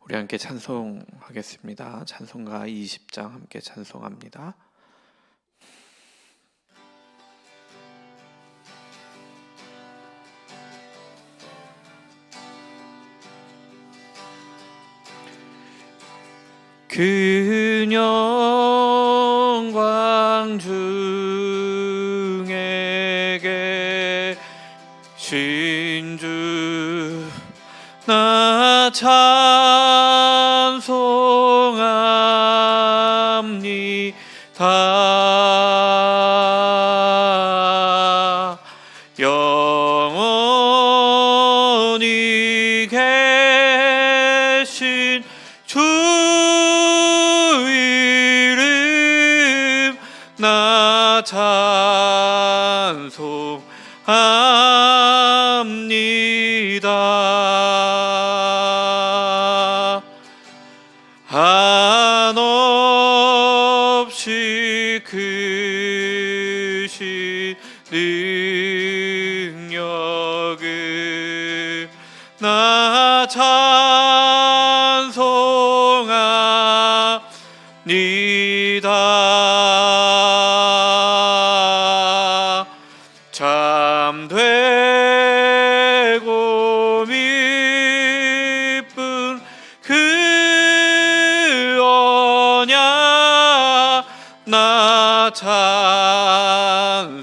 우리 함께 찬송하겠습니다. 찬송가 20장 함께 찬송합니다. 그 영광 중에 계신 주 나 찬송합니다. 영원히 계신 주 이름 나 찬송합니다. 한없이 크신 능력을 나 찬송합니다. 참되고 미쁜 그 언약 나 찬송합니다.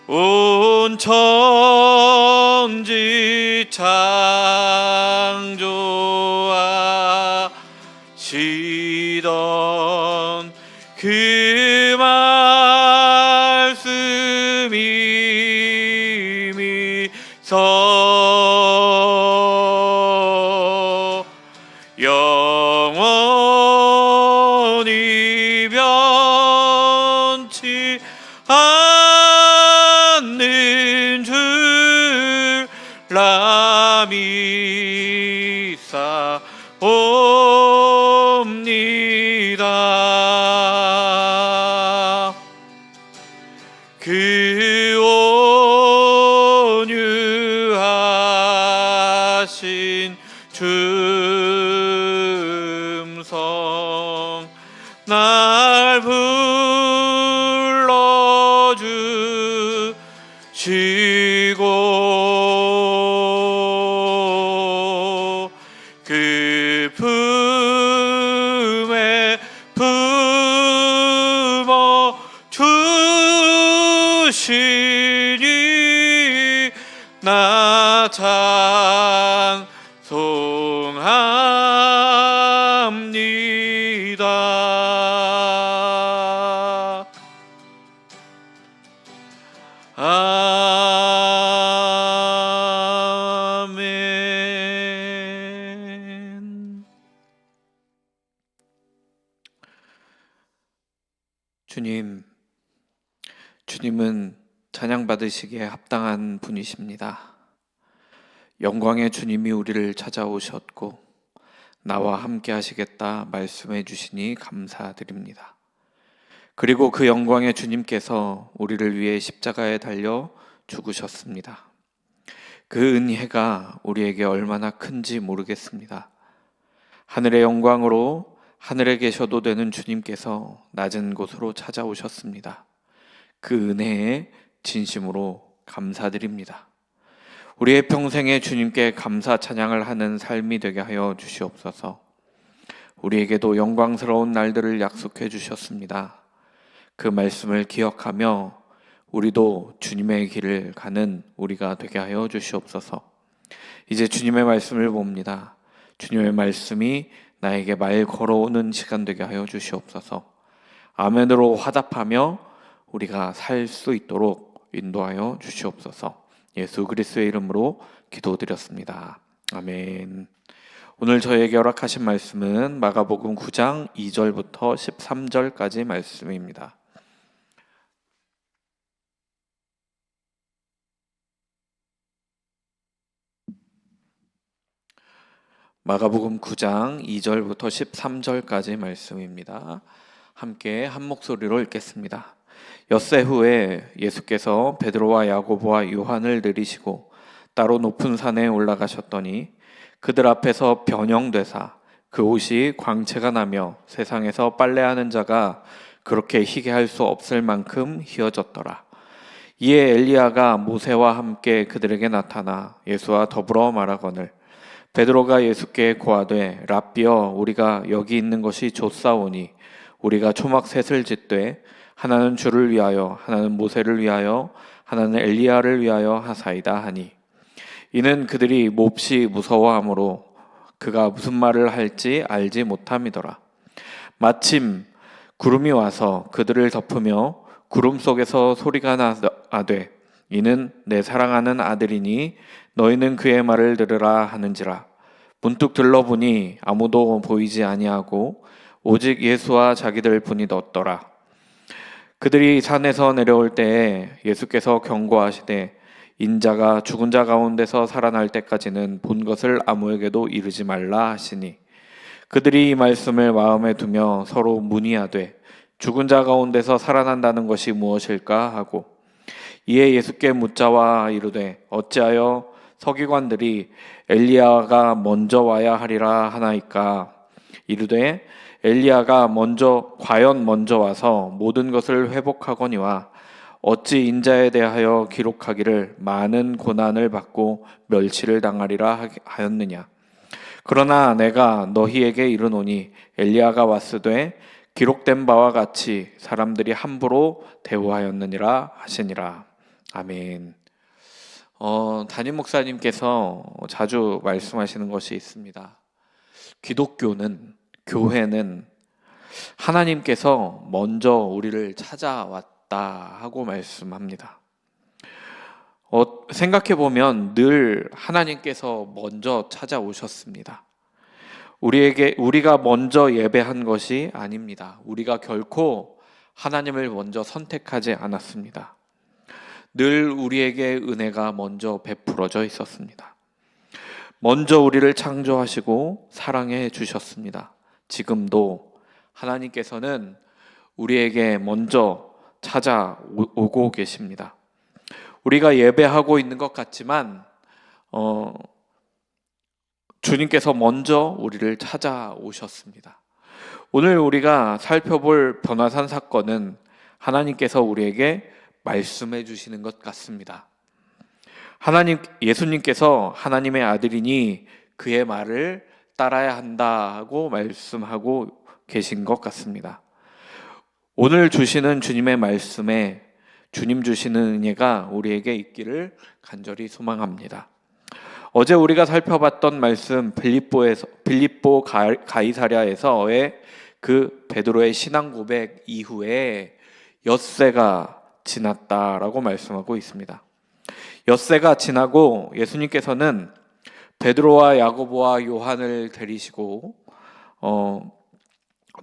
온 천지 창조하시던 그 말씀이 서 영원히 변치 않는 줄 나 믿사옵니다. 그 온유하신 음성 날 불러주시고 그 품에 품어 주시니 나 찬송합니다. 아멘. 주님은 찬양 받으시기에 합당한 분이십니다. 영광의 주님이 우리를 찾아오셨고 나와 함께 하시겠다 말씀해 주시니 감사드립니다. 그리고 그 영광의 주님께서 우리를 위해 십자가에 달려 죽으셨습니다. 그 은혜가 우리에게 얼마나 큰지 모르겠습니다. 하늘의 영광으로 하늘에 계셔도 되는 주님께서 낮은 곳으로 찾아오셨습니다. 그 은혜에 진심으로 감사드립니다. 우리의 평생에 주님께 감사 찬양을 하는 삶이 되게 하여 주시옵소서. 우리에게도 영광스러운 날들을 약속해 주셨습니다. 그 말씀을 기억하며 우리도 주님의 길을 가는 우리가 되게 하여 주시옵소서. 이제 주님의 말씀을 봅니다. 주님의 말씀이 나에게 말 걸어오는 시간 되게 하여 주시옵소서. 아멘으로 화답하며 우리가 살 수 있도록 인도하여 주시옵소서. 예수 그리스도의 이름으로 기도드렸습니다. 아멘. 오늘 저에게 허락하신 말씀은 마가복음 9장 2절부터 13절까지 말씀입니다. 마가복음 9장 2절부터 13절까지 말씀입니다. 함께 한 목소리로 읽겠습니다. 엿새 후에 예수께서 베드로와 야고보와 요한을 내리시고 따로 높은 산에 올라가셨더니 그들 앞에서 변형되사 그 옷이 광채가 나며 세상에서 빨래하는 자가 그렇게 희게 할 수 없을 만큼 희어졌더라. 이에 엘리야가 모세와 함께 그들에게 나타나 예수와 더불어 말하거늘 베드로가 예수께 고하되 랍비여 우리가 여기 있는 것이 좋사오니 우리가 초막셋을 짓되 하나는 주를 위하여 하나는 모세를 위하여 하나는 엘리야를 위하여 하사이다 하니 이는 그들이 몹시 무서워하므로 그가 무슨 말을 할지 알지 못함이더라. 마침 구름이 와서 그들을 덮으며 구름 속에서 소리가 나되 이는 내 사랑하는 아들이니 너희는 그의 말을 들으라 하는지라. 문득 들러보니 아무도 보이지 아니하고 오직 예수와 자기들 뿐이 없더라. 그들이 산에서 내려올 때에 예수께서 경고하시되 인자가 죽은 자 가운데서 살아날 때까지는 본 것을 아무에게도 이르지 말라 하시니 그들이 이 말씀을 마음에 두며 서로 문의하되 죽은 자 가운데서 살아난다는 것이 무엇일까 하고 이에 예수께 묻자와 이르되 어찌하여 서기관들이 엘리야가 먼저 와야 하리라 하나이까. 이르되 엘리야가 과연 먼저 와서 모든 것을 회복하거니와 어찌 인자에 대하여 기록하기를 많은 고난을 받고 멸치를 당하리라 하였느냐. 그러나 내가 너희에게 이르노니 엘리야가 왔으되 기록된 바와 같이 사람들이 함부로 대우하였느니라 하시니라. 아멘. 담임 목사님께서 자주 말씀하시는 것이 있습니다. 기독교는, 교회는 하나님께서 먼저 우리를 찾아왔다 하고 말씀합니다. 생각해보면 늘 하나님께서 먼저 찾아오셨습니다. 우리가 먼저 예배한 것이 아닙니다. 우리가 결코 하나님을 먼저 선택하지 않았습니다. 늘 우리에게 은혜가 먼저 베풀어져 있었습니다. 먼저 우리를 창조하시고 사랑해 주셨습니다. 지금도 하나님께서는 우리에게 먼저 찾아오고 계십니다. 우리가 예배하고 있는 것 같지만 주님께서 먼저 우리를 찾아오셨습니다. 오늘 우리가 살펴볼 변화산 사건은 하나님께서 우리에게 말씀해 주시는 것 같습니다. 예수님께서 하나님의 아들이니 그의 말을 따라야 한다 하고 말씀하고 계신 것 같습니다. 오늘 주시는 주님의 말씀에 주님 주시는 은혜가 우리에게 있기를 간절히 소망합니다. 어제 우리가 살펴봤던 말씀 빌립보 가이사랴에서의 그 베드로의 신앙 고백 이후에 엿새가 지났다라고 말씀하고 있습니다. 엿새가 지나고 예수님께서는 베드로와 야고보와 요한을 데리시고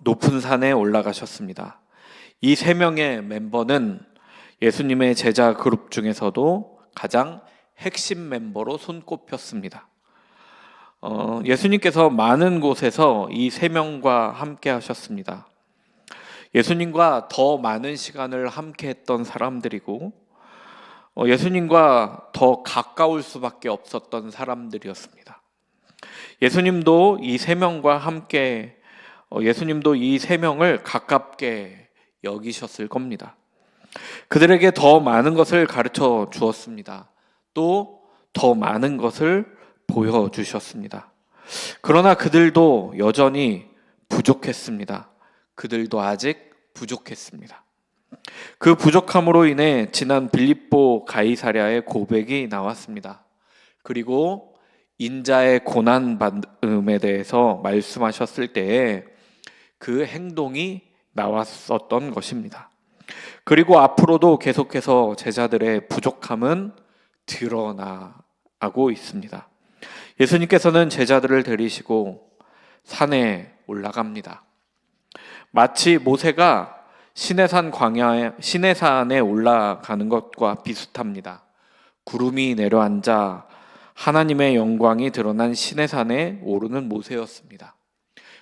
높은 산에 올라가셨습니다. 이 세 명의 멤버는 예수님의 제자 그룹 중에서도 가장 핵심 멤버로 손꼽혔습니다. 예수님께서 많은 곳에서 이 세 명과 함께 하셨습니다. 예수님과 더 많은 시간을 함께 했던 사람들이고 예수님과 더 가까울 수밖에 없었던 사람들이었습니다. 예수님도 이 세 명과 함께 예수님도 이 세 명을 가깝게 여기셨을 겁니다. 그들에게 더 많은 것을 가르쳐 주었습니다. 또 더 많은 것을 보여주셨습니다. 그러나 그들도 여전히 부족했습니다. 그들도 아직 부족했습니다. 그 부족함으로 인해 지난 빌립보 가이사랴의 고백이 나왔습니다. 그리고 인자의 고난받음에 대해서 말씀하셨을 때에 그 행동이 나왔었던 것입니다. 그리고 앞으로도 계속해서 제자들의 부족함은 드러나고 있습니다. 예수님께서는 제자들을 데리시고 산에 올라갑니다. 마치 모세가 시내산에 올라가는 것과 비슷합니다. 구름이 내려앉아 하나님의 영광이 드러난 시내산에 오르는 모세였습니다.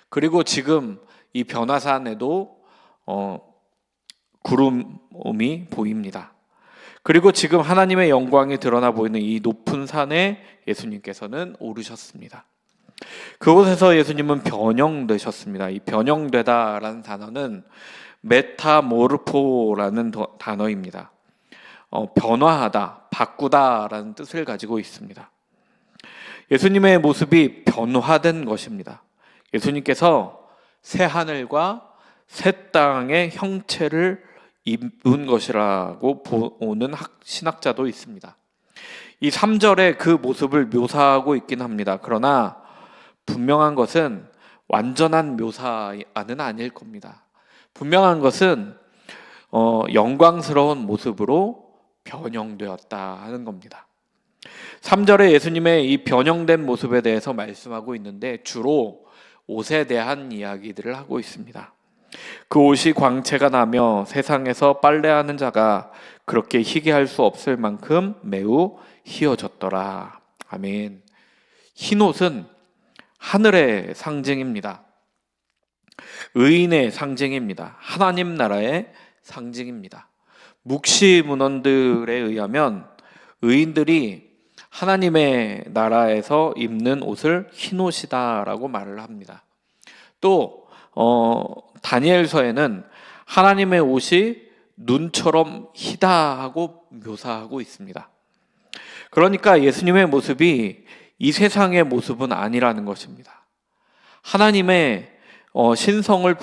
그리고 지금 이 변화산에도 구름이 보입니다. 그리고 지금 하나님의 영광이 드러나 보이는 이 높은 산에 예수님께서는 오르셨습니다. 그곳에서 예수님은 변형되셨습니다. 이 변형되다라는 단어는 메타모르포라는 단어입니다. 변화하다, 바꾸다라는 뜻을 가지고 있습니다. 예수님의 모습이 변화된 것입니다. 예수님께서 새 하늘과 새 땅의 형체를 입은 것이라고 보는 신학자도 있습니다. 이 3절에 그 모습을 묘사하고 있긴 합니다. 그러나 분명한 것은 완전한 묘사는 아닐 겁니다. 분명한 것은 영광스러운 모습으로 변형되었다 하는 겁니다. 3절에 예수님의 이 변형된 모습에 대해서 말씀하고 있는데 주로 옷에 대한 이야기들을 하고 있습니다. 그 옷이 광채가 나며 세상에서 빨래하는 자가 그렇게 희게 할 수 없을 만큼 매우 희어졌더라. 아멘. 흰 옷은 하늘의 상징입니다. 의인의 상징입니다. 하나님 나라의 상징입니다. 묵시 문헌들에 의하면 의인들이 하나님의 나라에서 입는 옷을 흰 옷이다라고 말을 합니다. 또 다니엘서에는 하나님의 옷이 눈처럼 희다 하고 묘사하고 있습니다. 그러니까 예수님의 모습이 이 세상의 모습은 아니라는 것입니다. 하나님의 신성을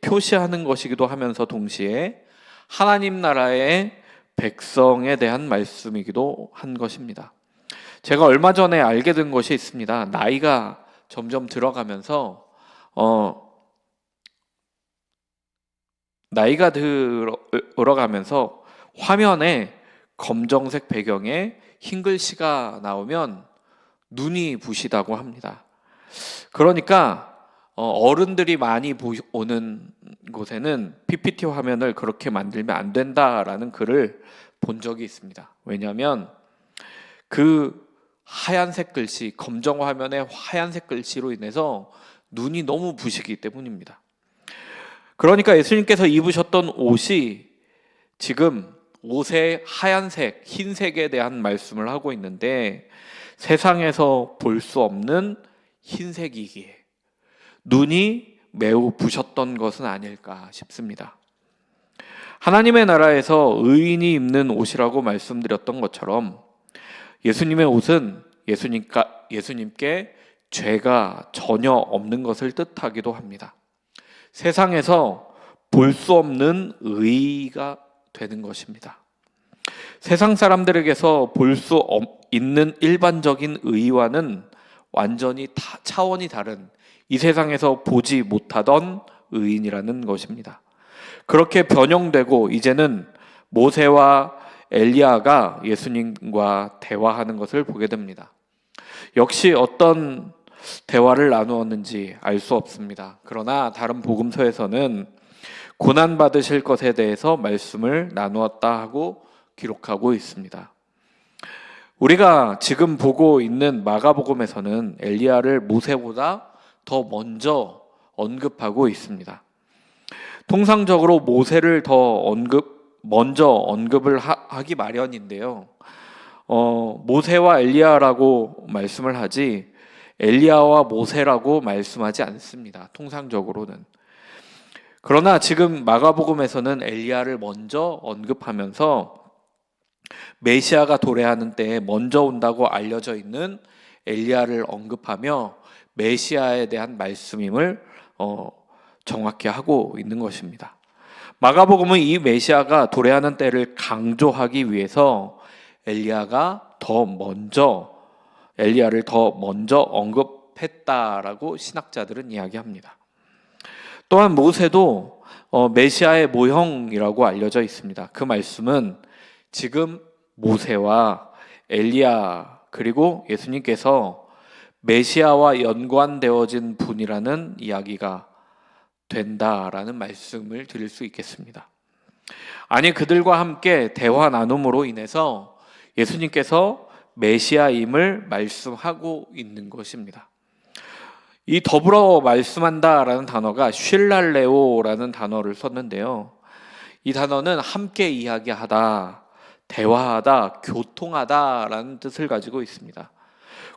표시하는 것이기도 하면서 동시에 하나님 나라의 백성에 대한 말씀이기도 한 것입니다. 제가 얼마 전에 알게 된 것이 있습니다. 나이가 점점 들어가면서 화면에 검정색 배경에 흰 글씨가 나오면 눈이 부시다고 합니다. 그러니까 어른들이 많이 오는 곳에는 PPT 화면을 그렇게 만들면 안 된다라는 글을 본 적이 있습니다. 왜냐하면 그 하얀색 글씨, 검정 화면의 하얀색 글씨로 인해서 눈이 너무 부시기 때문입니다. 그러니까 예수님께서 입으셨던 옷이 지금 옷의 하얀색, 흰색에 대한 말씀을 하고 있는데 세상에서 볼 수 없는 흰색이기에 눈이 매우 부셨던 것은 아닐까 싶습니다. 하나님의 나라에서 의인이 입는 옷이라고 말씀드렸던 것처럼 예수님의 옷은 예수님께 죄가 전혀 없는 것을 뜻하기도 합니다. 세상에서 볼 수 없는 의가 되는 것입니다. 세상 사람들에게서 볼 수 있는 일반적인 의와는 완전히 차원이 다른 이 세상에서 보지 못하던 의인이라는 것입니다. 그렇게 변형되고 이제는 모세와 엘리야가 예수님과 대화하는 것을 보게 됩니다. 역시 어떤 대화를 나누었는지 알 수 없습니다. 그러나 다른 복음서에서는 고난받으실 것에 대해서 말씀을 나누었다 하고 기록하고 있습니다. 우리가 지금 보고 있는 마가복음에서는 엘리야를 모세보다 더 먼저 언급하고 있습니다. 통상적으로 모세를 먼저 언급을 하기 마련인데요. 모세와 엘리야라고 말씀을 하지 엘리야와 모세라고 말씀하지 않습니다. 통상적으로는. 그러나 지금 마가복음에서는 엘리야를 먼저 언급하면서 메시아가 도래하는 때에 먼저 온다고 알려져 있는 엘리야를 언급하며 메시아에 대한 말씀임을 정확히 하고 있는 것입니다. 마가복음은 이 메시아가 도래하는 때를 강조하기 위해서 엘리야를 더 먼저 언급했다라고 신학자들은 이야기합니다. 또한 모세도 메시아의 모형이라고 알려져 있습니다. 그 말씀은 지금 모세와 엘리야 그리고 예수님께서 메시아와 연관되어진 분이라는 이야기가 된다라는 말씀을 드릴 수 있겠습니다. 아니 그들과 함께 대화 나눔으로 인해서 예수님께서 메시아임을 말씀하고 있는 것입니다. 이 더불어 말씀한다라는 단어가 쉴랄레오라는 단어를 썼는데요. 이 단어는 함께 이야기하다, 대화하다, 교통하다라는 뜻을 가지고 있습니다.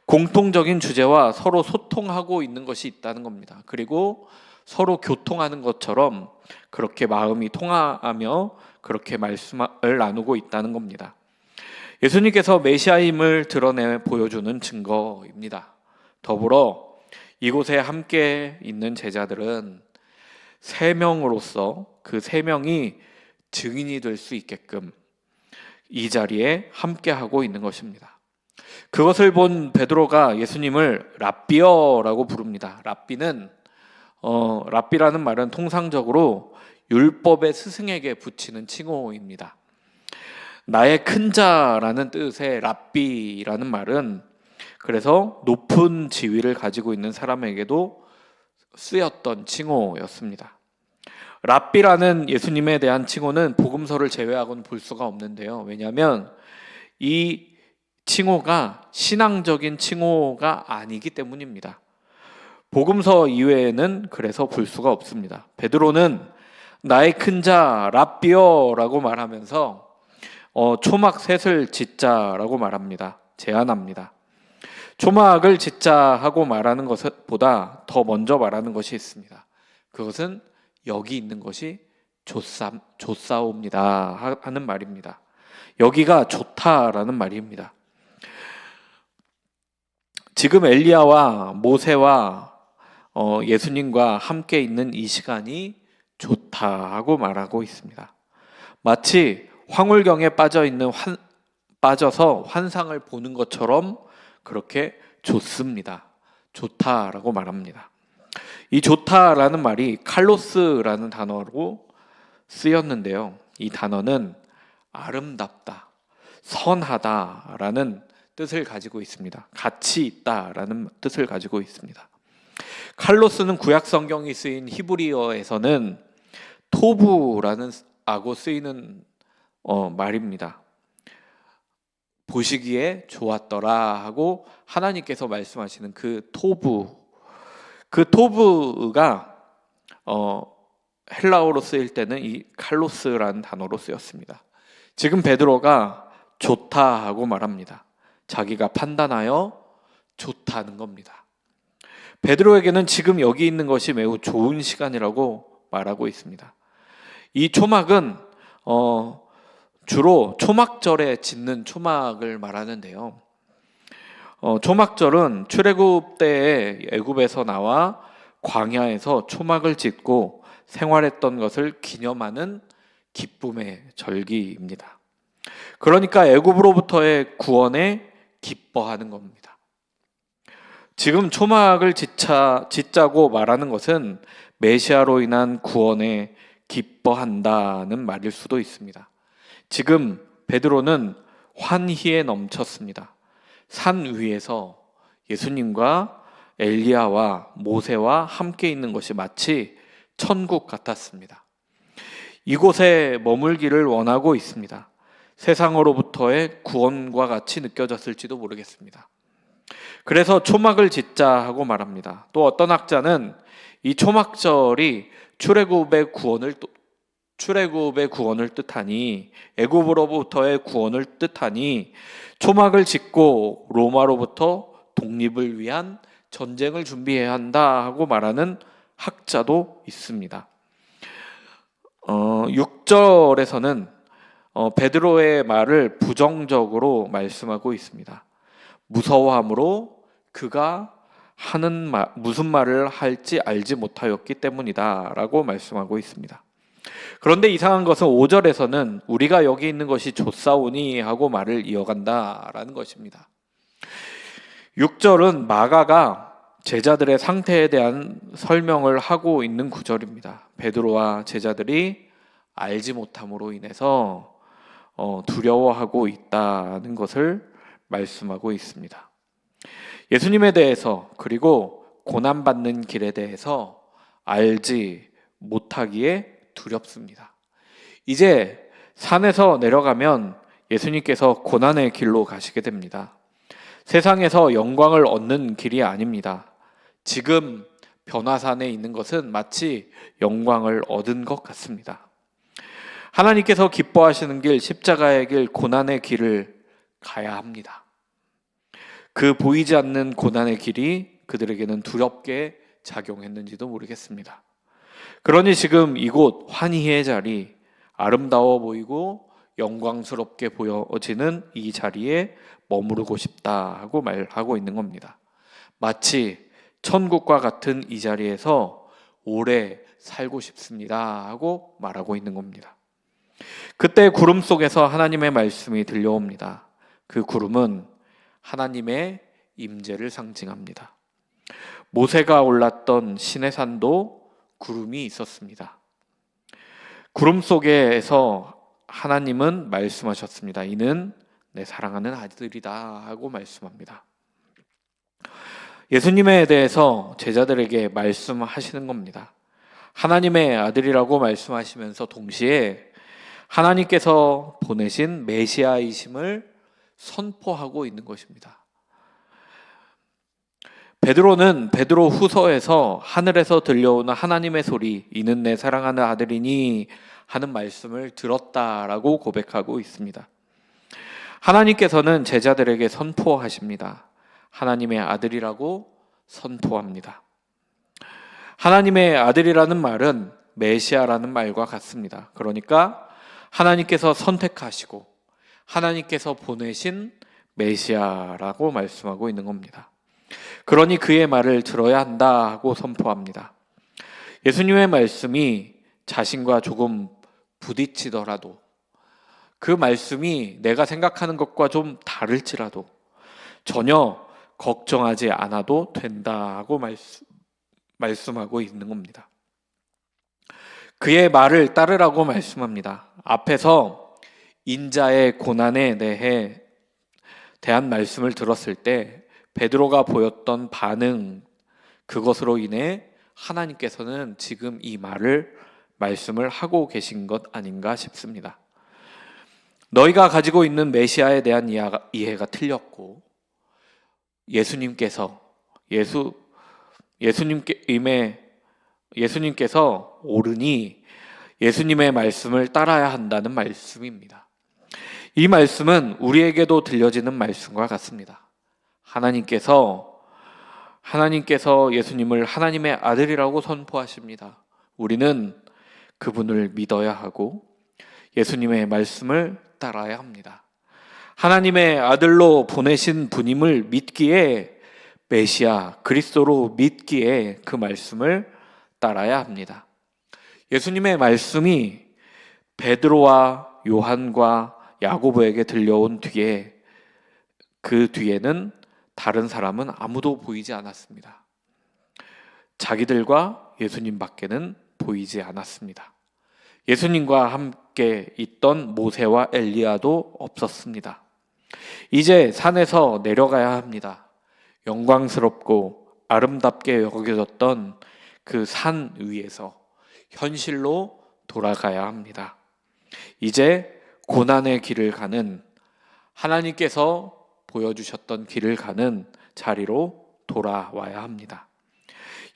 공통적인 주제와 서로 소통하고 있는 것이 있다는 겁니다. 그리고 서로 교통하는 것처럼 그렇게 마음이 통하며 그렇게 말씀을 나누고 있다는 겁니다. 예수님께서 메시아임을 드러내 보여주는 증거입니다. 더불어 이곳에 함께 있는 제자들은 세 명으로서 그 세 명이 증인이 될 수 있게끔 이 자리에 함께하고 있는 것입니다. 그것을 본 베드로가 예수님을 랍비어라고 부릅니다. 랍비라는 말은 통상적으로 율법의 스승에게 붙이는 칭호입니다. 나의 큰 자라는 뜻의 랍비라는 말은 그래서 높은 지위를 가지고 있는 사람에게도 쓰였던 칭호였습니다. 랍비라는 예수님에 대한 칭호는 복음서를 제외하고는 볼 수가 없는데요. 왜냐하면 이 칭호가 신앙적인 칭호가 아니기 때문입니다. 복음서 이외에는 그래서 볼 수가 없습니다. 베드로는 나의 큰 자 랍비어라고 말하면서 초막 셋을 짓자라고 말합니다. 제안합니다. 초막을 짓자 하고 말하는 것보다 더 먼저 말하는 것이 있습니다. 그것은 여기 있는 것이 좋사옵니다 하는 말입니다. 여기가 좋다라는 말입니다. 지금 엘리야와 모세와 예수님과 함께 있는 이 시간이 좋다 하고 말하고 있습니다. 마치 황홀경에 빠져서 환상을 보는 것처럼 그렇게 좋습니다. 좋다라고 말합니다. 이 좋다라는 말이 칼로스라는 단어로 쓰였는데요. 이 단어는 아름답다, 선하다라는 뜻을 가지고 있습니다. 가치 있다라는 뜻을 가지고 있습니다. 칼로스는 구약 성경이 쓰인 히브리어에서는 토부라는 아고 쓰이는 말입니다. 보시기에 좋았더라 하고 하나님께서 말씀하시는 그 토부가 헬라어로 쓰일 때는 이 칼로스라는 단어로 쓰였습니다. 지금 베드로가 좋다 하고 말합니다. 자기가 판단하여 좋다는 겁니다. 베드로에게는 지금 여기 있는 것이 매우 좋은 시간이라고 말하고 있습니다. 이 초막은 주로 초막절에 짓는 초막을 말하는데요. 초막절은 출애굽 때에 애굽에서 나와 광야에서 초막을 짓고 생활했던 것을 기념하는 기쁨의 절기입니다. 그러니까 애굽으로부터의 구원에 기뻐하는 겁니다. 지금 초막을 짓자고 말하는 것은 메시아로 인한 구원에 기뻐한다는 말일 수도 있습니다. 지금 베드로는 환희에 넘쳤습니다. 산 위에서 예수님과 엘리야와 모세와 함께 있는 것이 마치 천국 같았습니다. 이곳에 머물기를 원하고 있습니다. 세상으로부터의 구원과 같이 느껴졌을지도 모르겠습니다. 그래서 초막을 짓자 하고 말합니다. 또 어떤 학자는 이 초막절이 출애굽의 구원을 뜻하니, 애굽으로부터의 구원을 뜻하니 초막을 짓고 로마로부터 독립을 위한 전쟁을 준비해야 한다 하고 말하는 학자도 있습니다. 6절에서는 베드로의 말을 부정적으로 말씀하고 있습니다. 무서워함으로 그가 무슨 말을 할지 알지 못하였기 때문이다 라고 말씀하고 있습니다. 그런데 이상한 것은 5절에서는 우리가 여기 있는 것이 좋사오니 하고 말을 이어간다라는 것입니다. 6절은 마가가 제자들의 상태에 대한 설명을 하고 있는 구절입니다. 베드로와 제자들이 알지 못함으로 인해서 두려워하고 있다는 것을 말씀하고 있습니다. 예수님에 대해서 그리고 고난받는 길에 대해서 알지 못하기에 두렵습니다. 이제 산에서 내려가면 예수님께서 고난의 길로 가시게 됩니다. 세상에서 영광을 얻는 길이 아닙니다. 지금 변화산에 있는 것은 마치 영광을 얻은 것 같습니다. 하나님께서 기뻐하시는 길, 십자가의 길, 고난의 길을 가야 합니다. 그 보이지 않는 고난의 길이 그들에게는 두렵게 작용했는지도 모르겠습니다. 그러니 지금 이곳 환희의 자리, 아름다워 보이고 영광스럽게 보여지는 이 자리에 머무르고 싶다 하고 말하고 있는 겁니다. 마치 천국과 같은 이 자리에서 오래 살고 싶습니다 하고 말하고 있는 겁니다. 그때 구름 속에서 하나님의 말씀이 들려옵니다. 그 구름은 하나님의 임재를 상징합니다. 모세가 올랐던 시내산도 구름이 있었습니다. 구름 속에서 하나님은 말씀하셨습니다. 이는 내 사랑하는 아들이다 하고 말씀합니다. 예수님에 대해서 제자들에게 말씀하시는 겁니다. 하나님의 아들이라고 말씀하시면서 동시에 하나님께서 보내신 메시아이심을 선포하고 있는 것입니다. 베드로는 베드로 후서에서 하늘에서 들려오는 하나님의 소리, 이는 내 사랑하는 아들이니 하는 말씀을 들었다라고 고백하고 있습니다. 하나님께서는 제자들에게 선포하십니다. 하나님의 아들이라고 선포합니다. 하나님의 아들이라는 말은 메시아라는 말과 같습니다. 그러니까 하나님께서 선택하시고 하나님께서 보내신 메시아라고 말씀하고 있는 겁니다. 그러니 그의 말을 들어야 한다 하고 선포합니다. 예수님의 말씀이 자신과 조금 부딪히더라도, 그 말씀이 내가 생각하는 것과 좀 다를지라도 전혀 걱정하지 않아도 된다고 말씀하고 있는 겁니다. 그의 말을 따르라고 말씀합니다. 앞에서 인자의 고난에 대한 말씀을 들었을 때 베드로가 보였던 반응, 그것으로 인해 하나님께서는 지금 이 말씀을 하고 계신 것 아닌가 싶습니다. 너희가 가지고 있는 메시아에 대한 이해가 틀렸고, 예수님께서 옳으니 예수님의 말씀을 따라야 한다는 말씀입니다. 이 말씀은 우리에게도 들려지는 말씀과 같습니다. 하나님께서 예수님을 하나님의 아들이라고 선포하십니다. 우리는 그분을 믿어야 하고 예수님의 말씀을 따라야 합니다. 하나님의 아들로 보내신 분임을 믿기에, 메시아 그리스도로 믿기에 그 말씀을 따라야 합니다. 예수님의 말씀이 베드로와 요한과 야고보에게 들려온 뒤에, 그 뒤에는 다른 사람은 아무도 보이지 않았습니다. 자기들과 예수님밖에는 보이지 않았습니다. 예수님과 함께 있던 모세와 엘리야도 없었습니다. 이제 산에서 내려가야 합니다. 영광스럽고 아름답게 여겨졌던 그 산 위에서 현실로 돌아가야 합니다. 이제 고난의 길을 가는, 하나님께서 보여주셨던 길을 가는 자리로 돌아와야 합니다.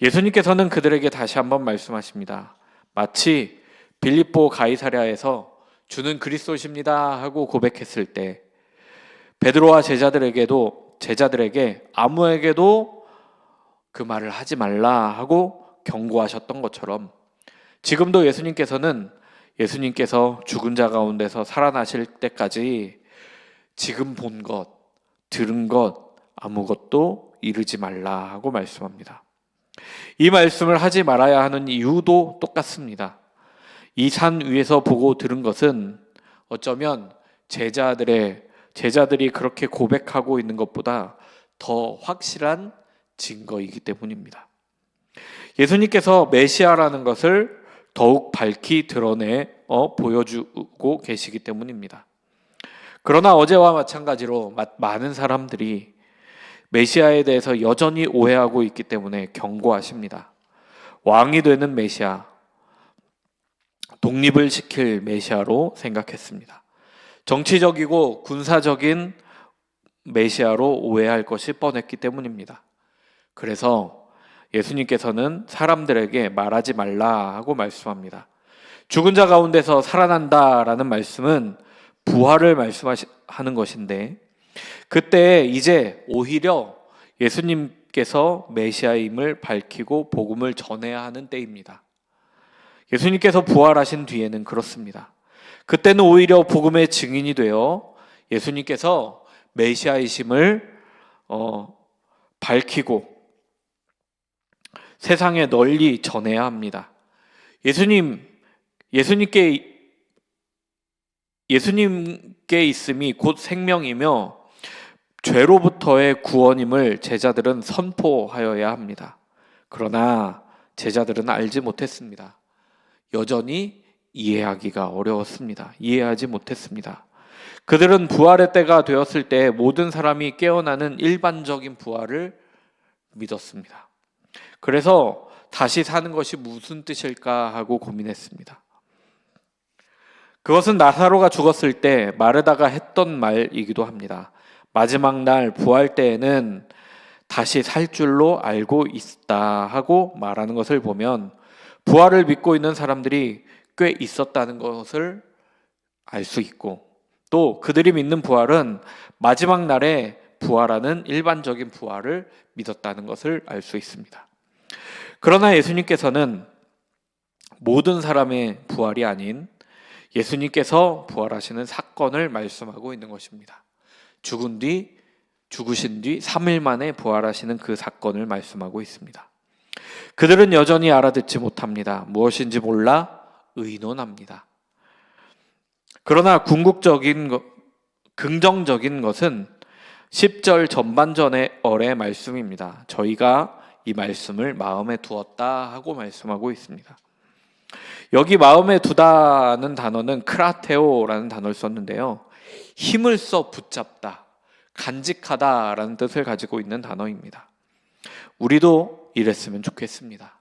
예수님께서는 그들에게 다시 한번 말씀하십니다. 마치 빌립보 가이사랴에서 주는 그리스도십니다 하고 고백했을 때 베드로와 제자들에게 아무에게도 그 말을 하지 말라 하고 경고하셨던 것처럼, 지금도 예수님께서 죽은 자 가운데서 살아나실 때까지 지금 본 것, 들은 것 아무것도 이르지 말라 하고 말씀합니다. 이 말씀을 하지 말아야 하는 이유도 똑같습니다. 이 산 위에서 보고 들은 것은 어쩌면 제자들이 그렇게 고백하고 있는 것보다 더 확실한 증거이기 때문입니다. 예수님께서 메시아라는 것을 더욱 밝히 드러내 보여주고 계시기 때문입니다. 그러나 어제와 마찬가지로 많은 사람들이 메시아에 대해서 여전히 오해하고 있기 때문에 경고하십니다. 왕이 되는 메시아, 독립을 시킬 메시아로 생각했습니다. 정치적이고 군사적인 메시아로 오해할 것이 뻔했기 때문입니다. 그래서 예수님께서는 사람들에게 말하지 말라 하고 말씀합니다. 죽은 자 가운데서 살아난다라는 말씀은 부활을 말씀하는 것인데, 그때 이제 오히려 예수님께서 메시아임을 밝히고 복음을 전해야 하는 때입니다. 예수님께서 부활하신 뒤에는 그렇습니다. 그때는 오히려 복음의 증인이 되어 예수님께서 메시아이심을 밝히고 세상에 널리 전해야 합니다. 예수님께 있음이 곧 생명이며 죄로부터의 구원임을 제자들은 선포하여야 합니다. 그러나 제자들은 알지 못했습니다. 여전히 이해하기가 어려웠습니다. 이해하지 못했습니다. 그들은 부활의 때가 되었을 때 모든 사람이 깨어나는 일반적인 부활을 믿었습니다. 그래서 다시 사는 것이 무슨 뜻일까 하고 고민했습니다. 그것은 나사로가 죽었을 때 마르다가 했던 말이기도 합니다. 마지막 날 부활 때에는 다시 살 줄로 알고 있다 하고 말하는 것을 보면 부활을 믿고 있는 사람들이 꽤 있었다는 것을 알 수 있고, 또 그들이 믿는 부활은 마지막 날에 부활하는 일반적인 부활을 믿었다는 것을 알 수 있습니다. 그러나 예수님께서는 모든 사람의 부활이 아닌 예수님께서 부활하시는 사건을 말씀하고 있는 것입니다. 죽으신 뒤 3일 만에 부활하시는 그 사건을 말씀하고 있습니다. 그들은 여전히 알아듣지 못합니다. 무엇인지 몰라 의논합니다. 그러나 긍정적인 것은 10절 전반전의 말씀입니다. 저희가 이 말씀을 마음에 두었다 하고 말씀하고 있습니다. 여기 마음에 두다는 단어는 크라테오라는 단어를 썼는데요. 힘을 써 붙잡다, 간직하다라는 뜻을 가지고 있는 단어입니다. 우리도 이랬으면 좋겠습니다.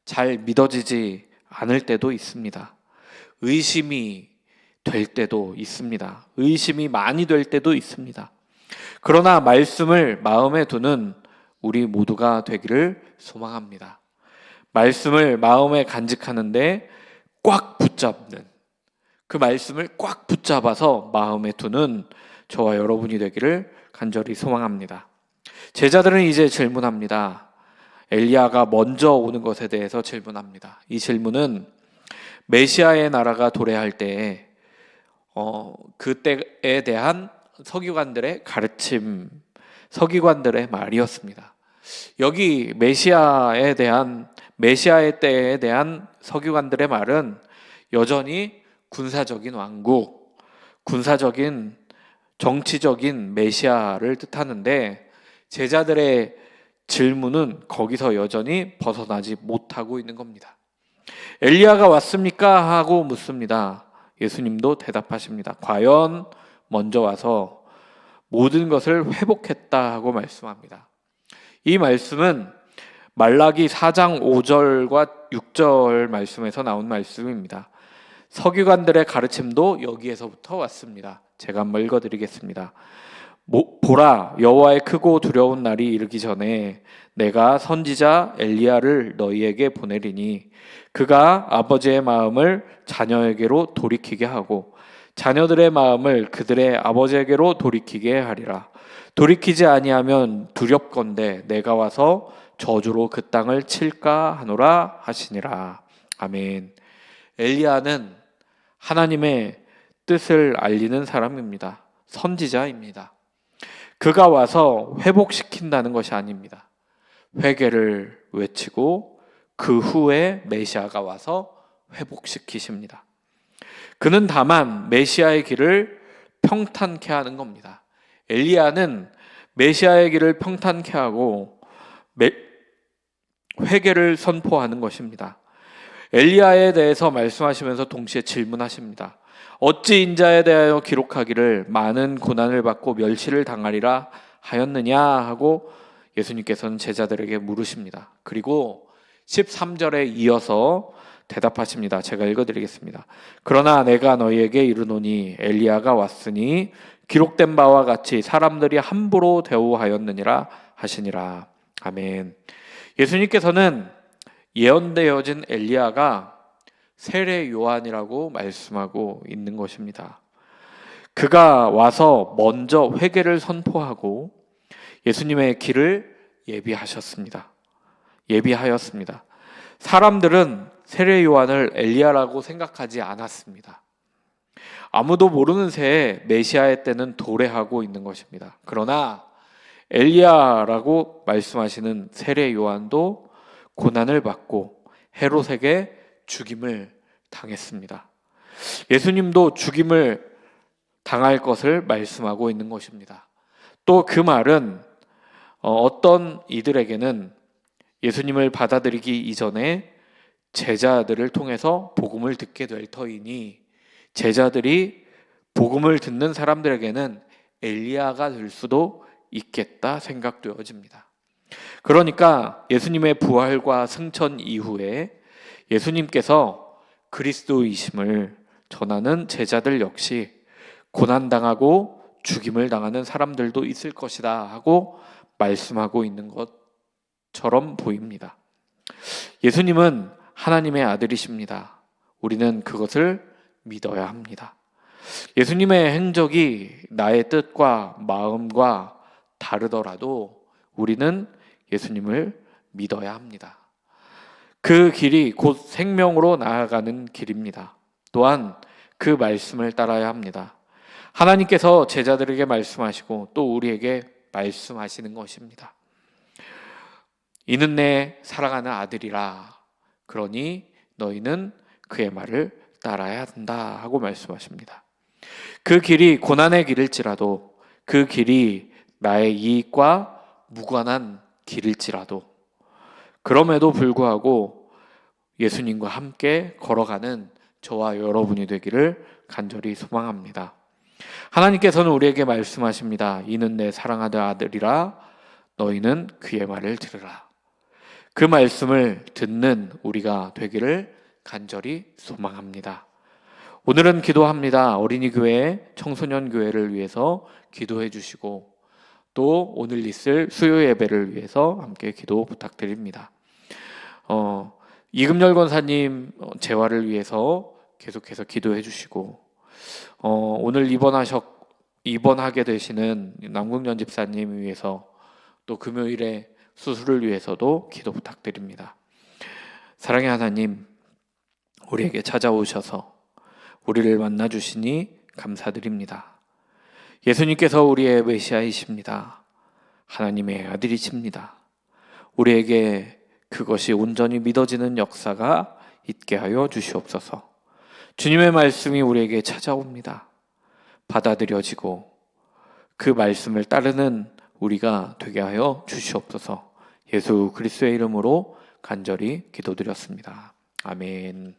잘 믿어지지 않을 때도 있습니다. 의심이 될 때도 있습니다. 의심이 많이 될 때도 있습니다. 그러나 말씀을 마음에 두는 우리 모두가 되기를 소망합니다. 말씀을 마음에 간직하는데 꽉 붙잡는, 그 말씀을 꽉 붙잡아서 마음에 두는 저와 여러분이 되기를 간절히 소망합니다. 제자들은 이제 질문합니다. 엘리야가 먼저 오는 것에 대해서 질문합니다. 이 질문은 메시아의 나라가 도래할 때에 그때에 대한 서기관들의 가르침, 서기관들의 말이었습니다. 여기 메시아의 때에 대한 서기관들의 말은 여전히 군사적인 왕국, 군사적인 정치적인 메시아를 뜻하는데, 제자들의 질문은 거기서 여전히 벗어나지 못하고 있는 겁니다. 엘리야가 왔습니까? 하고 묻습니다. 예수님도 대답하십니다. 과연 먼저 와서 모든 것을 회복했다 하고 말씀합니다. 이 말씀은 말라기 4장 5절과 6절 말씀에서 나온 말씀입니다. 서기관들의 가르침도 여기에서부터 왔습니다. 제가 한번 읽어드리겠습니다. 보라, 여호와의 크고 두려운 날이 이르기 전에 내가 선지자 엘리야를 너희에게 보내리니 그가 아버지의 마음을 자녀에게로 돌이키게 하고 자녀들의 마음을 그들의 아버지에게로 돌이키게 하리라. 돌이키지 아니하면 두렵건대 내가 와서 저주로 그 땅을 칠까 하노라 하시니라. 아멘. 엘리야는 하나님의 뜻을 알리는 사람입니다. 선지자입니다. 그가 와서 회복시킨다는 것이 아닙니다. 회개를 외치고 그 후에 메시아가 와서 회복시키십니다. 그는 다만 메시아의 길을 평탄케 하는 겁니다. 엘리야는 메시아의 길을 평탄케 하고 회개를 선포하는 것입니다. 엘리야에 대해서 말씀하시면서 동시에 질문하십니다. 어찌 인자에 대하여 기록하기를 많은 고난을 받고 멸시를 당하리라 하였느냐 하고 예수님께서는 제자들에게 물으십니다. 그리고 13절에 이어서 대답하십니다. 제가 읽어드리겠습니다. 그러나 내가 너희에게 이르노니 엘리야가 왔으니 기록된 바와 같이 사람들이 함부로 대우하였느니라 하시니라. 아멘. 예수님께서는 예언되어진 엘리야가 세례 요한이라고 말씀하고 있는 것입니다. 그가 와서 먼저 회개를 선포하고 예수님의 길을 예비하였습니다. 사람들은 세례 요한을 엘리야라고 생각하지 않았습니다. 아무도 모르는 새에 메시아의 때는 도래하고 있는 것입니다. 그러나 엘리야라고 말씀하시는 세례 요한도 고난을 받고 헤롯에게 죽임을 당했습니다. 예수님도 죽임을 당할 것을 말씀하고 있는 것입니다. 또 그 말은 어떤 이들에게는 예수님을 받아들이기 이전에 제자들을 통해서 복음을 듣게 될 터이니 제자들이 복음을 듣는 사람들에게는 엘리야가 될 수도 있겠다 생각되어집니다. 그러니까 예수님의 부활과 승천 이후에 예수님께서 그리스도이심을 전하는 제자들 역시 고난당하고 죽임을 당하는 사람들도 있을 것이다 하고 말씀하고 있는 것처럼 보입니다. 예수님은 하나님의 아들이십니다. 우리는 그것을 믿어야 합니다. 예수님의 행적이 나의 뜻과 마음과 다르더라도 우리는 예수님을 믿어야 합니다. 그 길이 곧 생명으로 나아가는 길입니다. 또한 그 말씀을 따라야 합니다. 하나님께서 제자들에게 말씀하시고 또 우리에게 말씀하시는 것입니다. 이는 내 사랑하는 아들이라. 그러니 너희는 그의 말을 따라야 한다 하고 말씀하십니다. 그 길이 고난의 길일지라도 그 길이 나의 이익과 무관한 길일지라도 그럼에도 불구하고 예수님과 함께 걸어가는 저와 여러분이 되기를 간절히 소망합니다. 하나님께서는 우리에게 말씀하십니다. 이는 내 사랑하는 아들이라 너희는 그의 말을 들으라. 그 말씀을 듣는 우리가 되기를 간절히 소망합니다. 오늘은 기도합니다. 어린이 교회, 청소년 교회를 위해서 기도해 주시고 또 오늘 있을 수요 예배를 위해서 함께 기도 부탁드립니다. 이금열 권사님 재활을 위해서 계속해서 기도해 주시고 오늘 입원하게 되시는 남궁년 집사님 위해서 또 금요일에 수술을 위해서도 기도 부탁드립니다. 사랑의 하나님, 우리에게 찾아오셔서 우리를 만나주시니 감사드립니다. 예수님께서 우리의 메시아이십니다. 하나님의 아들이십니다. 우리에게 그것이 온전히 믿어지는 역사가 있게 하여 주시옵소서. 주님의 말씀이 우리에게 찾아옵니다. 받아들여지고 그 말씀을 따르는 우리가 되게 하여 주시옵소서. 예수 그리스도의 이름으로 간절히 기도드렸습니다. 아멘.